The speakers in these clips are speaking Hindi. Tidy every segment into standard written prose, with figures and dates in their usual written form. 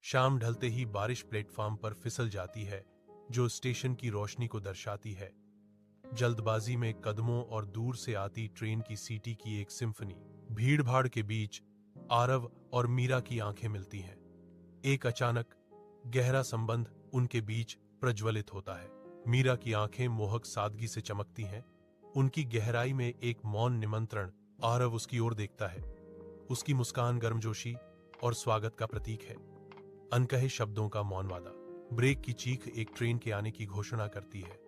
शाम ढलते ही बारिश प्लेटफॉर्म पर फिसल जाती है, जो स्टेशन की रोशनी को दर्शाती है। जल्दबाजी में कदमों और दूर से आती ट्रेन की सीटी की एक सिम्फनी। भीड़-भाड़ के बीच आरव और मीरा की आंखें मिलती हैं। एक अचानक गहरा संबंध उनके बीच प्रज्वलित होता है। मीरा की आंखें मोहक सादगी से चमकती हैं। उनकी गहराई में एक मौन निमंत्रण। आरव उसकी ओर देखता है। उसकी मुस्कान गर्मजोशी और स्वागत का प्रतीक है। अनकहे शब्दों का मौन वादा। ब्रेक की चीख एक ट्रेन के आने की घोषणा करती है।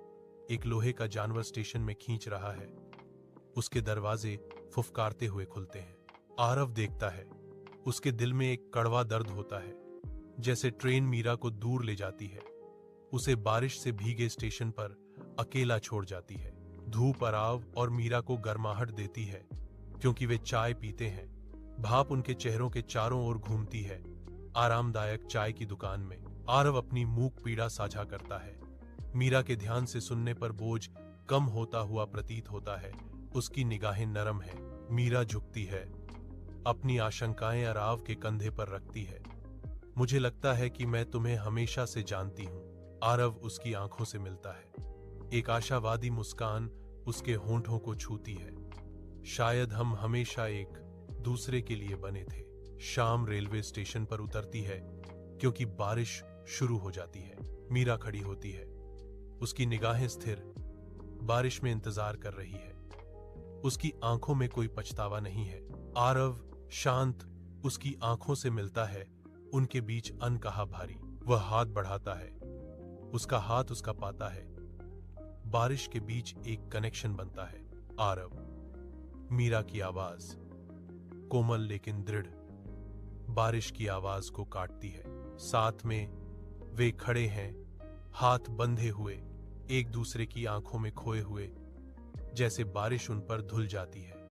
एक लोहे का जानवर स्टेशन में खींच रहा है। उसके दरवाजे फुफकारते हुए खुलते हैं। आरव देखता है। उसके दिल में एक कड़वा दर्द होता है, जैसे ट्रेन मीरा को दूर ले जाती है, उसे बारिश से भीगे स्टेशन पर अकेला छोड़ जाती है। धूप आरव और मीरा को गर्माहट देती है, क्योंकि वे चाय पीते हैं। भाप उनके चेहरों के चारों ओर घूमती है। आरामदायक चाय की दुकान में आरव अपनी मूक पीड़ा साझा करता है। मीरा के ध्यान से सुनने पर बोझ कम होता हुआ प्रतीत होता है। उसकी निगाहें नरम है। मीरा झुकती है, अपनी आशंकाएं आरव के कंधे पर रखती है। मुझे लगता है कि मैं तुम्हें हमेशा से जानती हूं। आरव उसकी आंखों से मिलता है। एक आशावादी मुस्कान उसके होंठों को छूती है। शायद हम हमेशा एक दूसरे के लिए बने थे। शाम रेलवे स्टेशन पर उतरती है, क्योंकि बारिश शुरू हो जाती है। मीरा खड़ी होती है, उसकी निगाहें स्थिर, बारिश में इंतजार कर रही है। उसकी आंखों में कोई पछतावा नहीं है। आरव शांत उसकी आंखों से मिलता है। उनके बीच अनकहा भारी। वह हाथ बढ़ाता है, उसका हाथ उसका पाता है। बारिश के बीच एक कनेक्शन बनता है। आरव, मीरा की आवाज कोमल लेकिन दृढ़, बारिश की आवाज को काटती है। साथ में वे खड़े हैं, हाथ बंधे हुए, एक दूसरे की आंखों में खोए हुए, जैसे बारिश उन पर धुल जाती है।